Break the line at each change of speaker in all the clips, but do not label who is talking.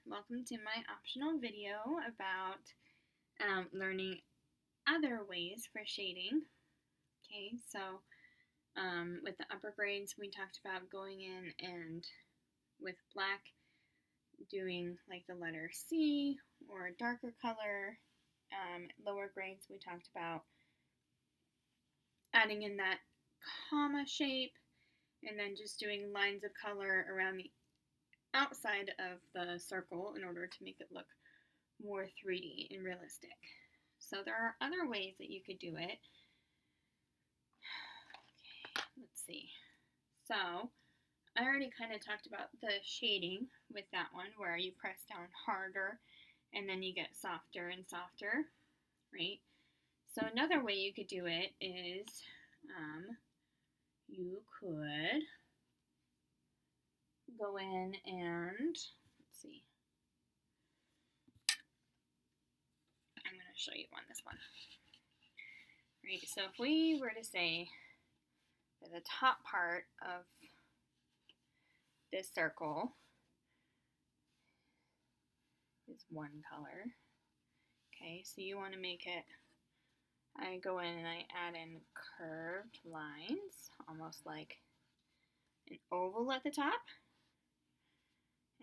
welcome to my optional video about learning other ways for shading. Okay, so with the upper grades we talked about going in and with black doing like the letter C or a darker color. Lower grades we talked about adding in that comma shape and then just doing lines of color around the outside of the circle in order to make it look more 3D and realistic. So there are other ways that you could do it. Okay, let's see. So I already kind of talked about the shading with that one where you press down harder and then you get softer and softer, right? So another way you could do it is you could go in and, let's see, I'm going to show you on this one. Right, so if we were to say that the top part of this circle is one color, okay, so you want to make it, I go in and I add in curved lines, almost like an oval at the top,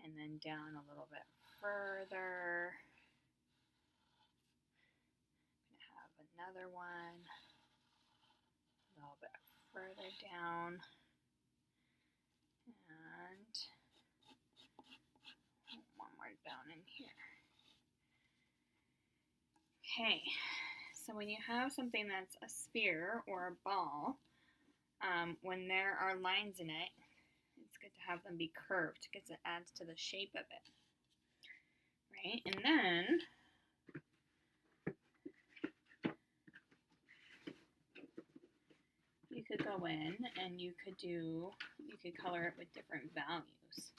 and then down a little bit further. I'm going to have another one a little bit further down, and one more down in here. Okay, so when you have something that's a sphere or a ball, when there are lines in it, it's good to have them be curved because it adds to the shape of it, right? And then you could go in and you could color it with different values,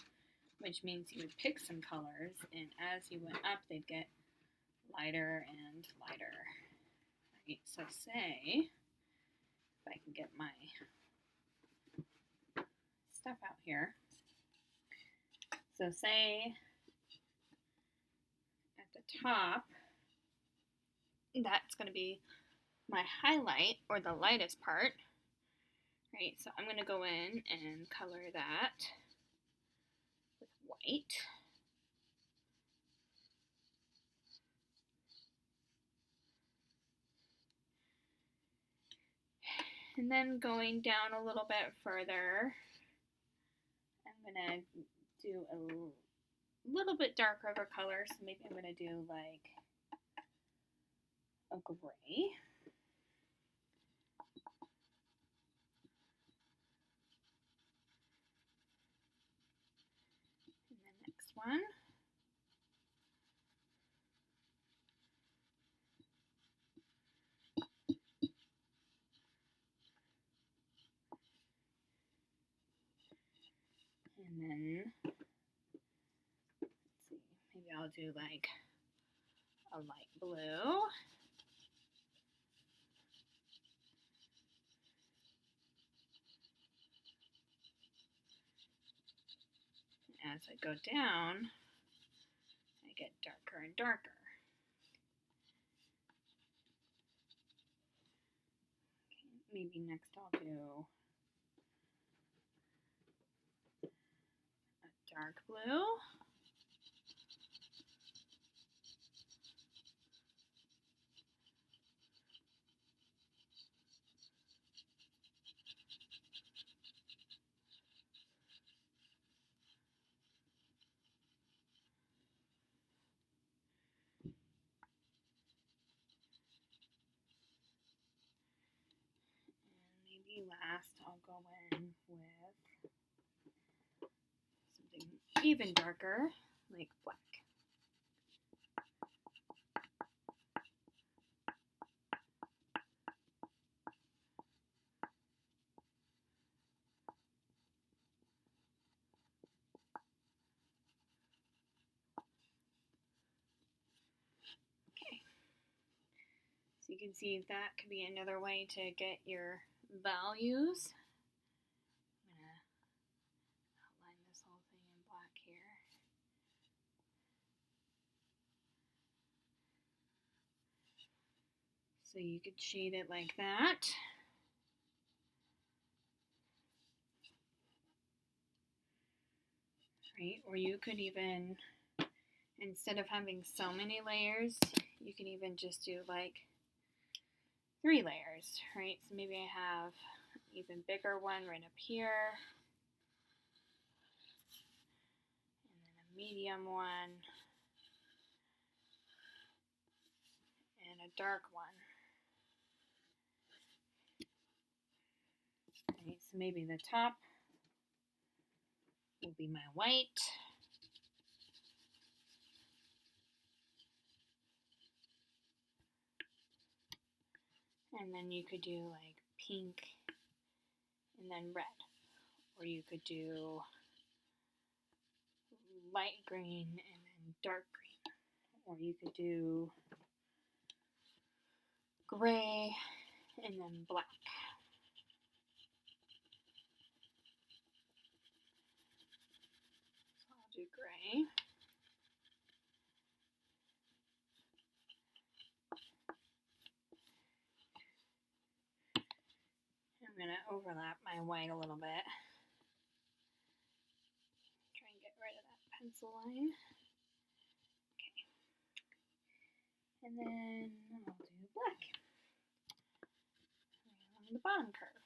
which means you would pick some colors, and as you went up, they'd get lighter and lighter, right? So say, if I can get my stuff out here. So say at the top, that's going to be my highlight or the lightest part, right? So I'm going to go in and color that with white. And then going down a little bit further, I'm going to do a little bit darker of a color, so maybe I'm going to do like a gray. And the next one. And then, let's see, maybe I'll do like a light blue. As I go down, I get darker and darker. Okay, maybe next I'll do a dark blue. Maybe last I'll go in with something even darker, like black. Okay, so you can see that could be another way to get your values. I'm going to outline this whole thing in black here. So you could shade it like that. Right? Or you could even, instead of having so many layers, you can even just do like 3 layers, right? So maybe I have an even bigger one right up here, and then a medium one, and a dark one. Okay, so maybe the top will be my white. And then you could do like pink and then red. Or you could do light green and then dark green. Or you could do gray and then black. So I'll do gray. I'm going to overlap my white a little bit. Try and get rid of that pencil line. Okay. And then I'll do black along the bottom curve.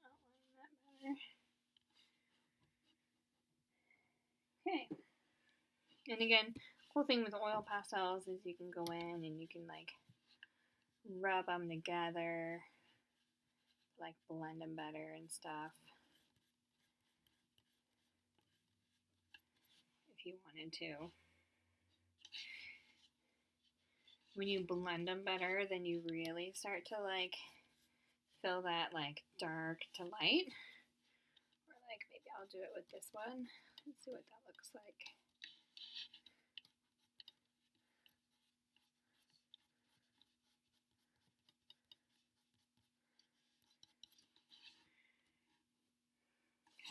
Outline that better. Okay. And again, cool thing with oil pastels is you can go in and you can like rub them together, like blend them better and stuff. If you wanted to. When you blend them better, then you really start to like fill that like dark to light. Or like maybe I'll do it with this one. Let's see what that looks like.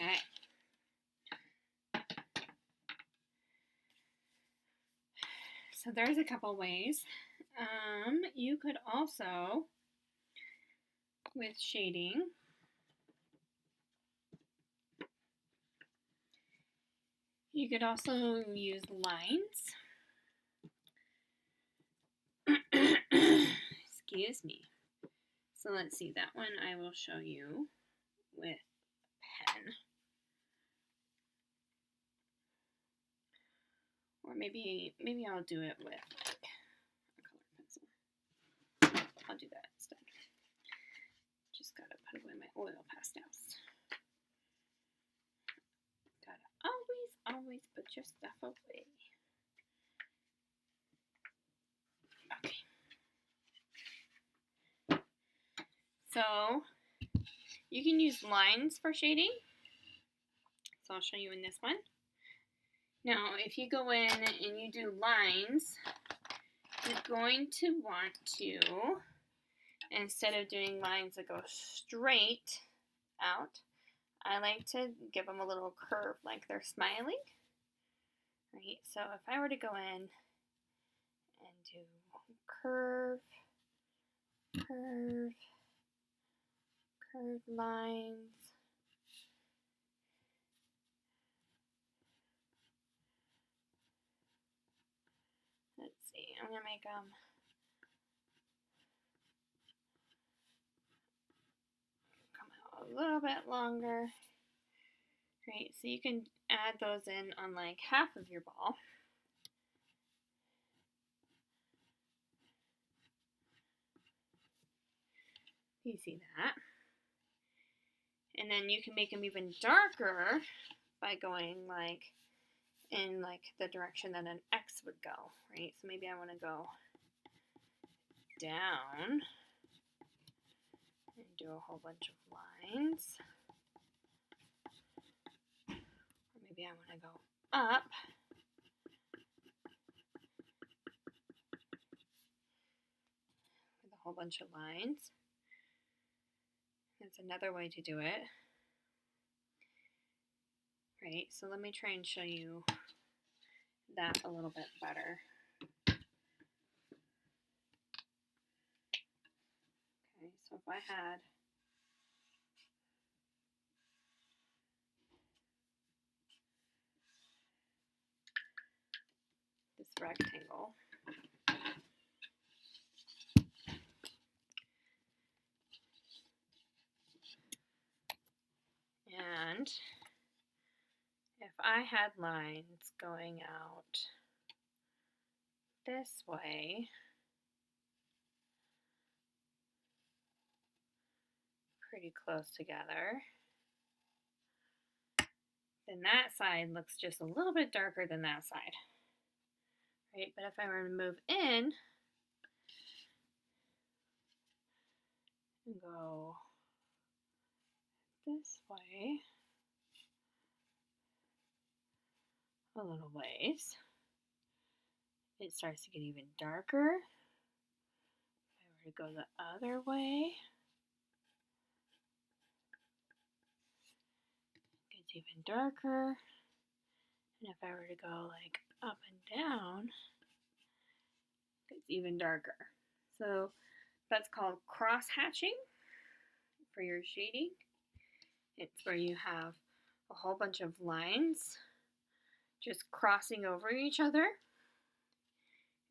Okay. So there's a couple ways. You could also, with shading, you could also use lines. Excuse me. So let's see, that one I will show you with a pen. Or maybe I'll do it with like a color pencil. I'll do that instead. Just gotta put away my oil pastels. Gotta always put your stuff away. Okay. So you can use lines for shading. So I'll show you in this one. Now, if you go in and you do lines, you're going to want to, instead of doing lines that go straight out, I like to give them a little curve like they're smiling. Right? So if I were to go in and do curve, curve, curve lines, let's see, I'm going to make them come out a little bit longer. Right, so you can add those in on like half of your ball. You see that? And then you can make them even darker by going like in like the direction that an X would go, right? So maybe I want to go down and do a whole bunch of lines. Or maybe I want to go up. With a whole bunch of lines. That's another way to do it. Right, so let me try and show you that a little bit better. Okay, so if I had this rectangle, and if I had lines going out this way, pretty close together, then that side looks just a little bit darker than that side, right? But if I were to move in and go this way a little ways, it starts to get even darker. If I were to go the other way, it gets even darker. And if I were to go like up and down, it gets even darker. So that's called cross hatching for your shading. It's where you have a whole bunch of lines just crossing over each other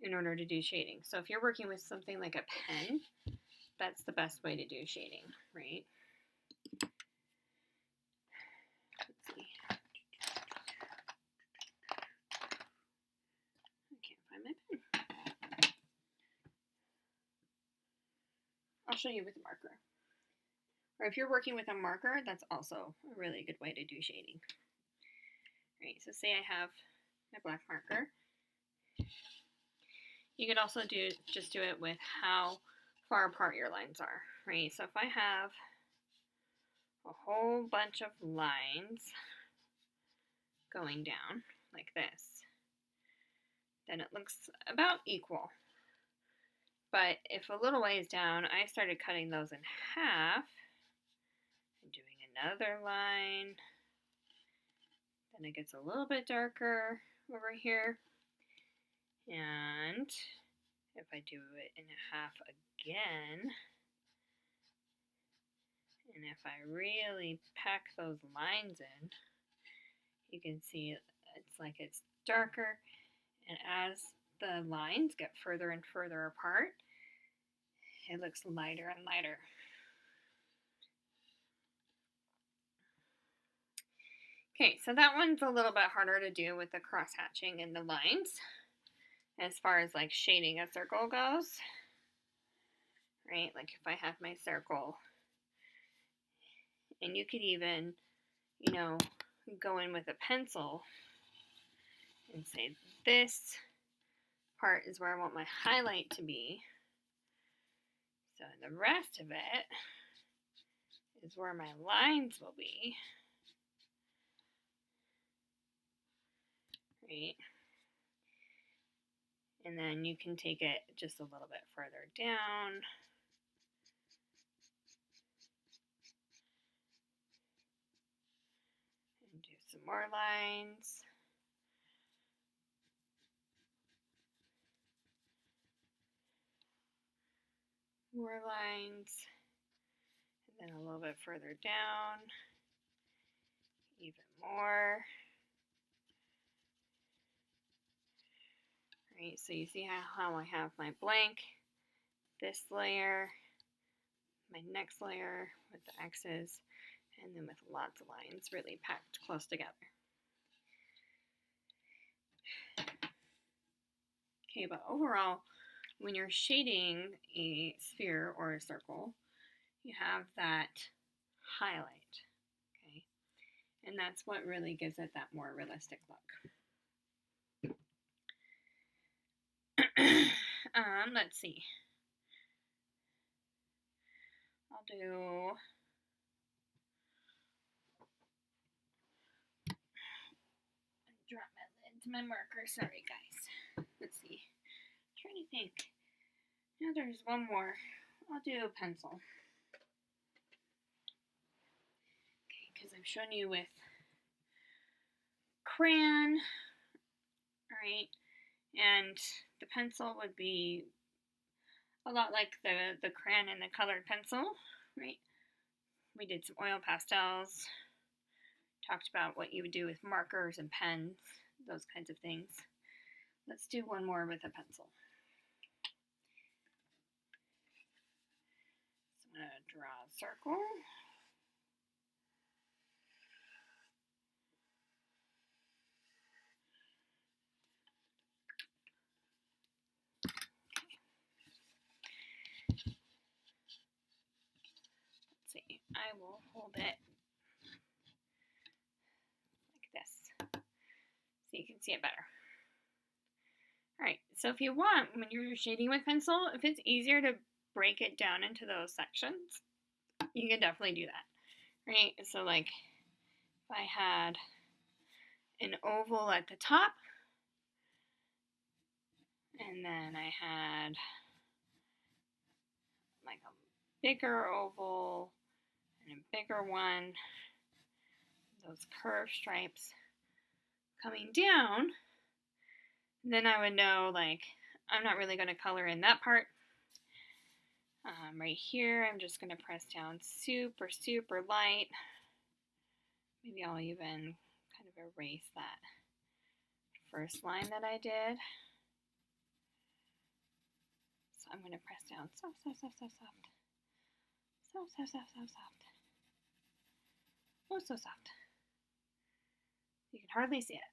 in order to do shading. So if you're working with something like a pen, that's the best way to do shading, right? Let's see. I can't find my pen. I'll show you with a marker. Or if you're working with a marker, that's also a really good way to do shading. Right, so say I have my black marker. You could also just do it with how far apart your lines are, right? So if I have a whole bunch of lines going down like this, then it looks about equal. But if a little ways down, I started cutting those in half and doing another line, then it gets a little bit darker over here. And if I do it in half again, and if I really pack those lines in, you can see it's like it's darker, and as the lines get further and further apart, it looks lighter and lighter. Okay, so that one's a little bit harder to do with the cross hatching and the lines as far as like shading a circle goes, right? Like if I have my circle, and you could even, you know, go in with a pencil and say this part is where I want my highlight to be. So the rest of it is where my lines will be. Right? And then you can take it just a little bit further down. And do some more lines. More lines. And then a little bit further down. Even more. Right, so you see how I have my blank, this layer, my next layer with the X's, and then with lots of lines really packed close together. Okay, but overall, when you're shading a sphere or a circle, you have that highlight, okay? And that's what really gives it that more realistic look. Let's see. I'll do drop my lid to my marker. Sorry, guys. Let's see. I'm trying to think. Now there's one more. I'll do a pencil. Okay, because I've shown you with crayon, right? And the pencil would be a lot like the crayon and the colored pencil, right? We did some oil pastels, talked about what you would do with markers and pens, those kinds of things. Let's do one more with a pencil. So I'm going to draw a circle. Let's see, I will hold it like this so you can see it better. Alright, so if you want, when you're shading with pencil, if it's easier to break it down into those sections, you can definitely do that, right? So like, if I had an oval at the top, and then I had like a bigger oval and a bigger one, those curved stripes coming down, then I would know, like, I'm not really going to color in that part. Right here, I'm just going to press down super, super light. Maybe I'll even kind of erase that first line that I did. So I'm going to press down soft, soft, soft, soft, soft. Soft, soft, soft, soft, soft. Oh, so soft. You can hardly see it.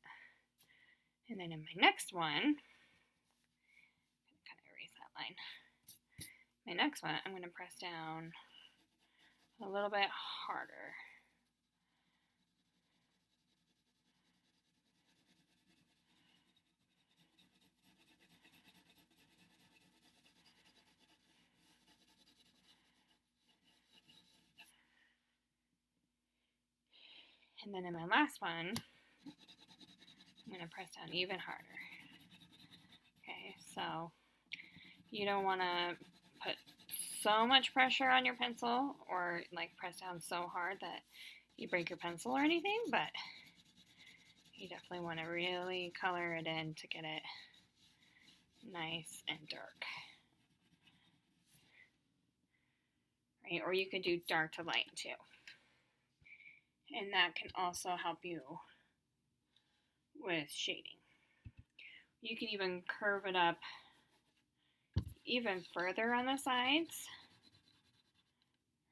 And then in my next one, I'm going to kind of erase that line. My next one, I'm going to press down a little bit harder. And then in my last one, I'm going to press down even harder. Okay, so you don't want to put so much pressure on your pencil or like press down so hard that you break your pencil or anything, but you definitely want to really color it in to get it nice and dark. Right? Or you could do dark to light too. And that can also help you with shading. You can even curve it up even further on the sides.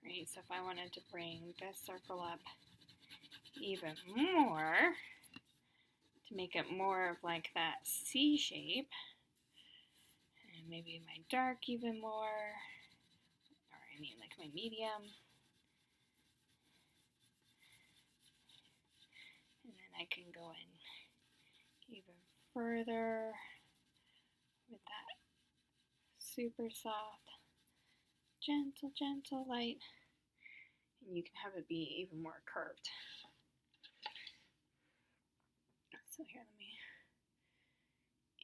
Right, so if I wanted to bring this circle up even more, to make it more of like that C shape, and maybe my dark even more, or I mean like my medium, and then I can go in even further with that super soft, gentle, gentle light, and you can have it be even more curved. So here, let me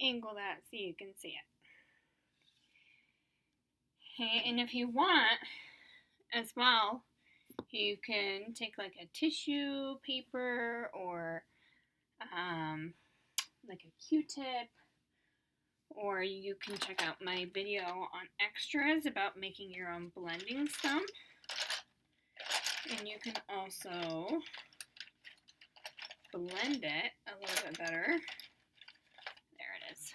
angle that so you can see it. Okay, and if you want as well, you can take like a tissue paper or like a Q-tip, or you can check out my video on extras about making your own blending stump. And you can also blend it a little bit better. There it is.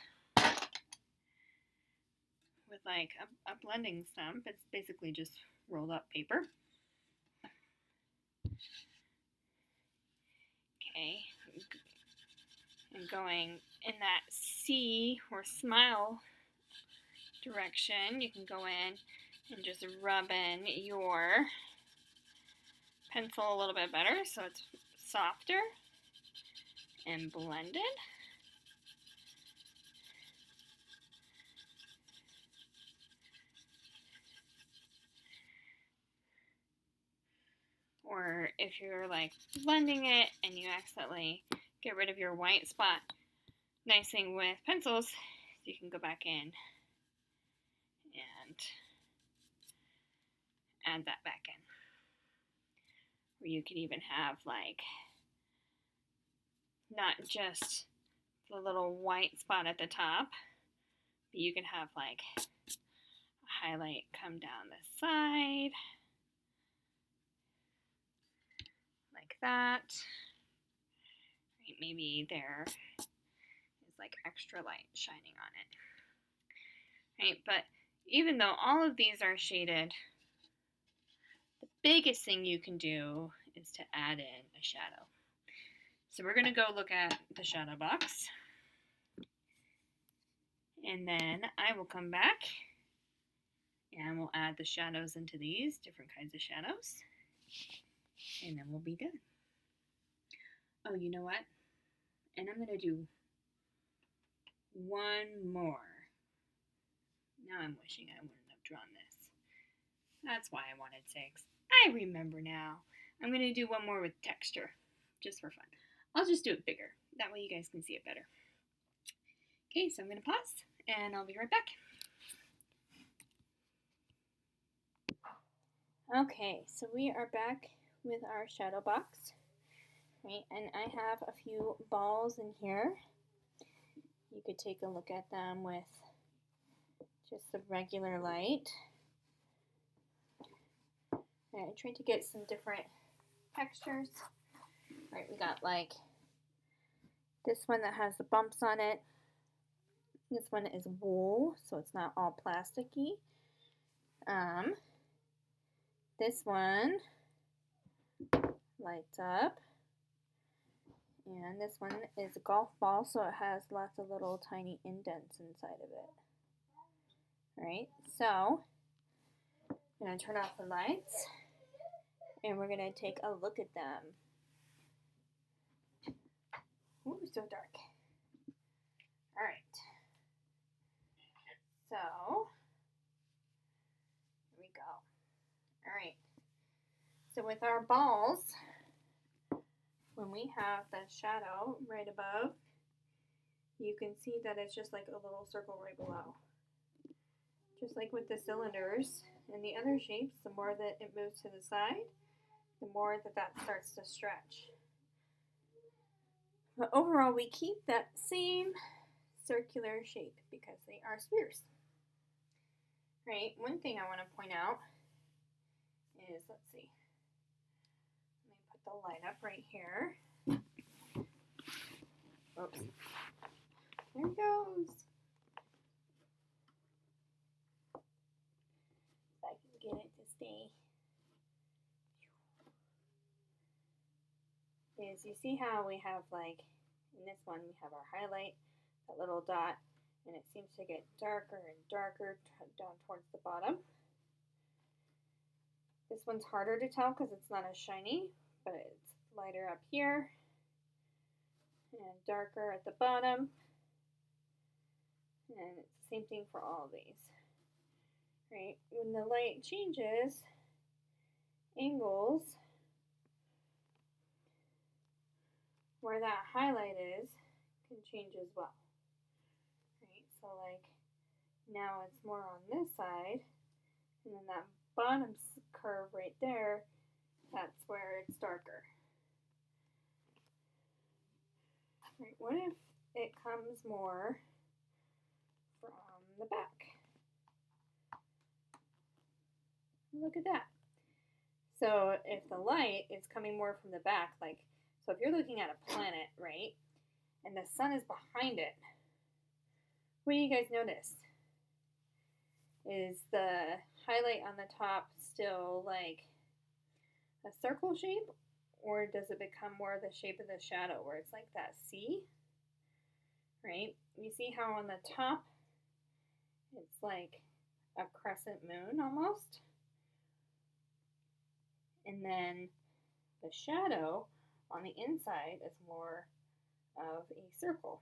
With like a blending stump, it's basically just rolled up paper. Okay, and going in that C or smile direction, you can go in and just rub in your pencil a little bit better so it's softer and blended. or if you're like blending it and you accidentally get rid of your white spot, nice thing with pencils, you can go back in and add that back in. Or you could even have like not just the little white spot at the top, but you can have like a highlight come down the side like that. Right, maybe there is like extra light shining on it. Right, but even though all of these are shaded, the biggest thing you can do is to add in a shadow. So we're going to go look at the shadow box. And then I will come back and we'll add the shadows into these different kinds of shadows. And then we'll be done. Oh, you know what? And I'm going to do one more. Now I'm wishing I wouldn't have drawn this. That's why I wanted 6. I remember now. I'm going to do one more with texture, just for fun. I'll just do it bigger. That way you guys can see it better. Okay, so I'm going to pause, and I'll be right back. Okay, so we are back with our shadow box. Right, and I have a few balls in here. You could take a look at them with just the regular light. Right, I tried to get some different textures. Right, we got like this one that has the bumps on it. This one is wool, so it's not all plasticky. This one lights up. And this one is a golf ball, so it has lots of little tiny indents inside of it. Right, so I'm going to turn off the lights and we're going to take a look at them. Ooh, so dark. All right. So, here we go. All right. So with our balls, when we have the shadow right above, you can see that it's just like a little circle right below. Just like with the cylinders and the other shapes, the more that it moves to the side, the more that that starts to stretch. But overall, we keep that same circular shape because they are spheres. Right? One thing I want to point out is, let's see, let me put the light up right here. Oops. There it goes. If I can get it to stay. Is you see how we have, like, in this one we have our highlight, that little dot, and it seems to get darker and darker down towards the bottom. This one's harder to tell because it's not as shiny, but it's lighter up here and darker at the bottom. And it's the same thing for all of these. Right? When the light changes, angles where that highlight is can change as well. Right? So like now it's more on this side, and then that bottom curve right there, that's where it's darker. Right? What if it comes more from the back? Look at that. So if the light is coming more from the back, like, so if you're looking at a planet, right, and the sun is behind it, what do you guys notice? Is the highlight on the top still like a circle shape, or does it become more the shape of the shadow where it's like that C? Right? You see how on the top it's like a crescent moon almost? And then the shadow on the inside is more of a circle.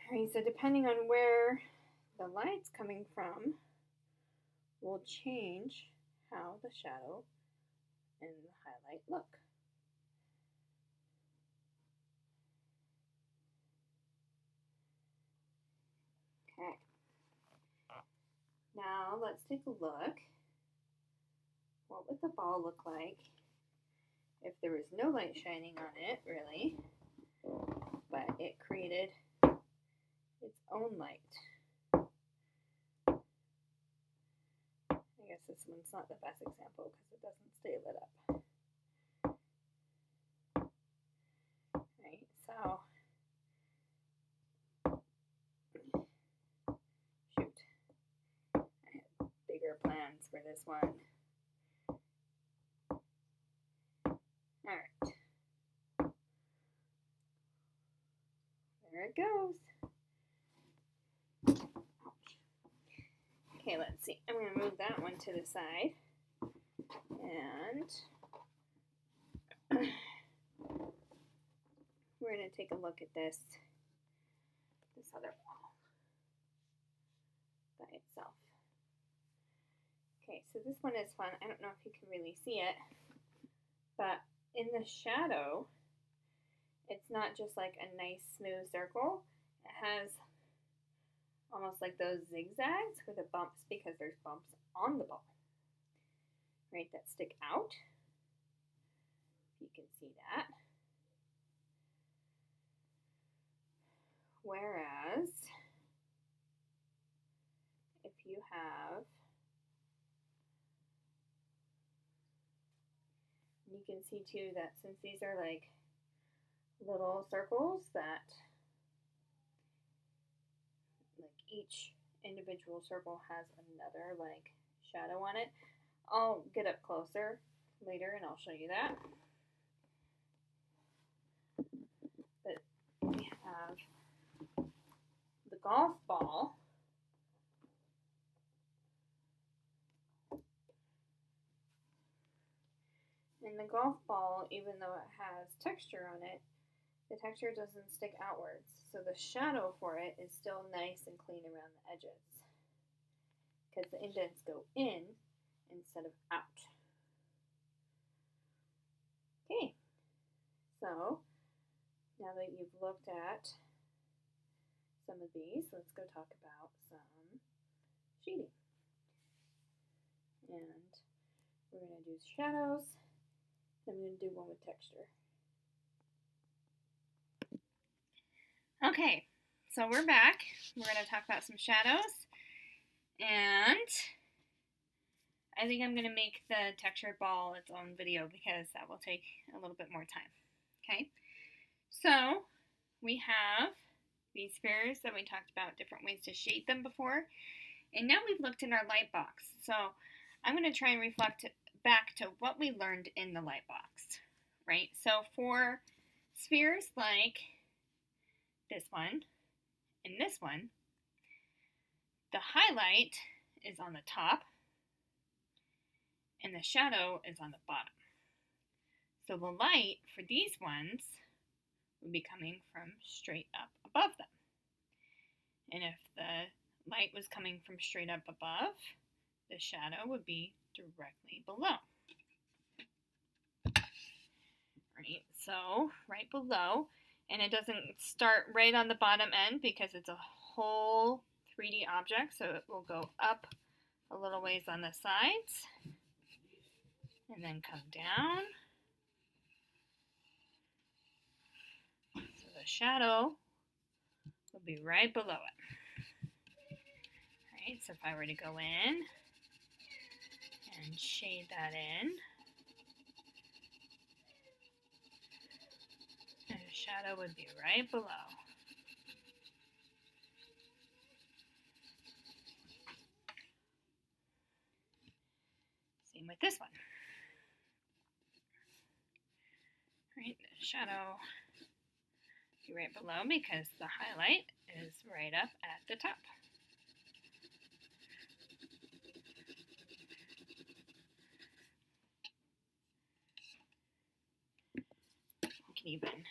All right, so depending on where the light's coming from will change how the shadow and the highlight look. Okay. Now let's take a look. What would the ball look like if there was no light shining on it, really, but it created its own light? I guess this one's not the best example because it doesn't stay lit up. Right, so shoot, I had bigger plans for this one. All right, there it goes. Ouch. Okay, let's see. I'm going to move that one to the side, and we're going to take a look at this other wall by itself. Okay, so this one is fun. I don't know if you can really see it, but in the shadow, it's not just like a nice smooth circle. It has almost like those zigzags with the bumps because there's bumps on the ball, right, that stick out. You can see that. Whereas if you have, you can see too that since these are like little circles that like each individual circle has another like shadow on it. I'll get up closer later and I'll show you that. But we have the golf ball. And the golf ball, even though it has texture on it, the texture doesn't stick outwards. So the shadow for it is still nice and clean around the edges because the indents go in instead of out. Okay, so now that you've looked at some of these, let's go talk about some shading. And we're going to do shadows. I'm going to do one with texture. Okay, so we're back. We're going to talk about some shadows. And I think I'm going to make the textured ball its own video because that will take a little bit more time. Okay, so we have these spheres that we talked about different ways to shade them before. And now we've looked in our Lightbox. So I'm going to try and reflect back to what we learned in the Lightbox, right? So for spheres like this one and this one, the highlight is on the top and the shadow is on the bottom. So the light for these ones would be coming from straight up above them. And if the light was coming from straight up above, the shadow would be directly below. Right, so right below, and it doesn't start right on the bottom end because it's a whole 3D object, so it will go up a little ways on the sides and then come down. So the shadow will be right below it. Right, so if I were to go in and shade that in, and the shadow would be right below. Same with this one. Right, the shadow be right below because the highlight is right up at the top. You can even,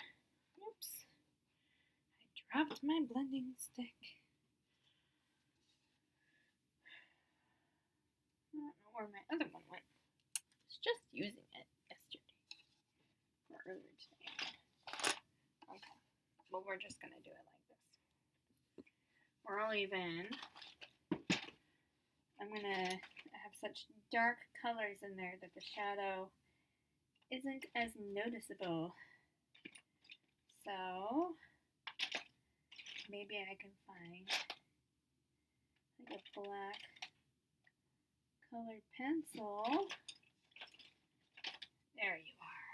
oops, I dropped my blending stick. where my other one went. I was just using it yesterday or earlier today. Okay, well, we're just gonna do it like this. Or I'll even, I'm gonna have such dark colors in there that the shadow isn't as noticeable. So maybe I can find like a black colored pencil. There you are.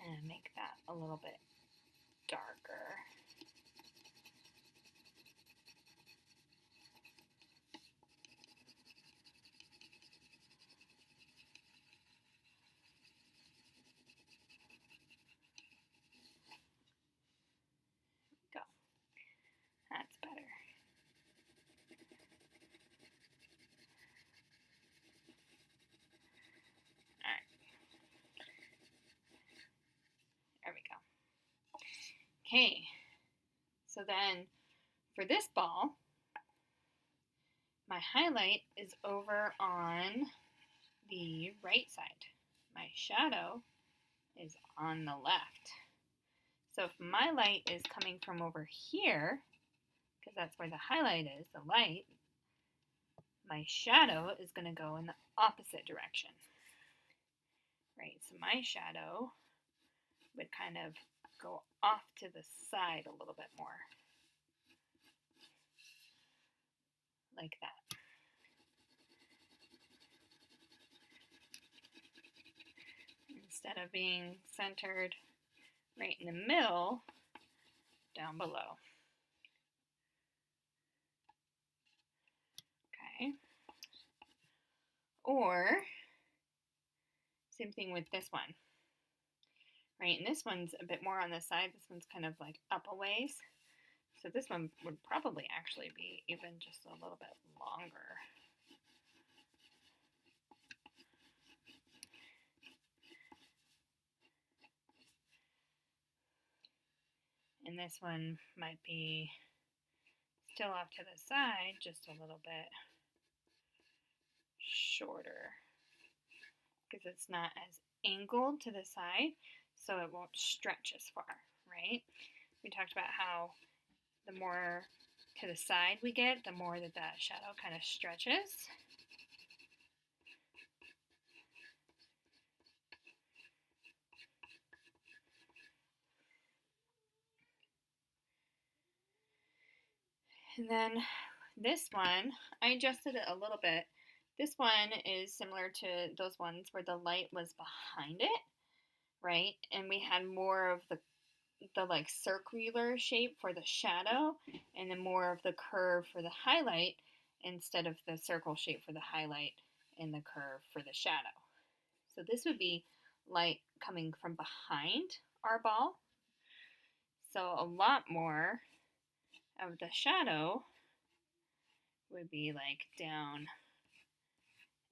And make that a little bit darker. Go. That's better. Alright. There we go. Okay. So then for this ball, my highlight is over on the right side. My shadow is on the left. So if my light is coming from over here, because that's where the highlight is, the light, my shadow is going to go in the opposite direction. Right, so my shadow would kind of go off to the side a little bit more. Like that. Instead of being centered right in the middle, down below. Okay. Or, same thing with this one. Right, and this one's a bit more on the side. This one's kind of like up a ways. So this one would probably actually be even just a little bit longer. And this one might be still off to the side, just a little bit shorter. Because it's not as angled to the side, so it won't stretch as far, right? We talked about how the more to the side we get, the more that that shadow kind of stretches. And then this one, I adjusted it a little bit. This one is similar to those ones where the light was behind it, right? And we had more of the like circular shape for the shadow and then more of the curve for the highlight instead of the circle shape for the highlight and the curve for the shadow. So this would be light coming from behind our ball. So a lot more of the shadow would be like down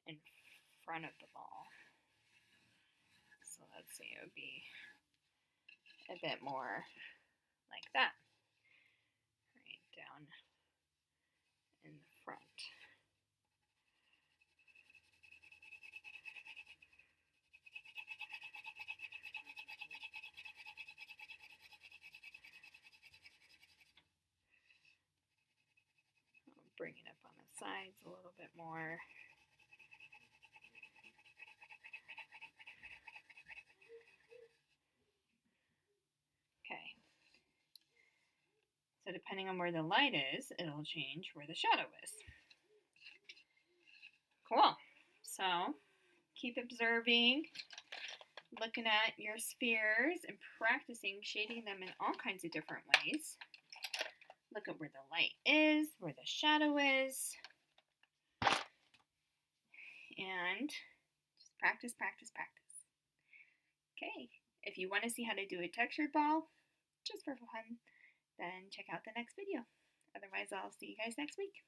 in front of the ball. So let's see, it would be a bit more like that, right down in the front. I'll bring it up on the sides a little bit more. Okay. So depending on where the light is, it'll change where the shadow is. Cool. So keep observing, looking at your spheres and practicing shading them in all kinds of different ways. Look at where the light is, where the shadow is. And just practice, practice, practice. Okay, if you want to see how to do a textured ball, just for fun, then check out the next video. Otherwise, I'll see you guys next week.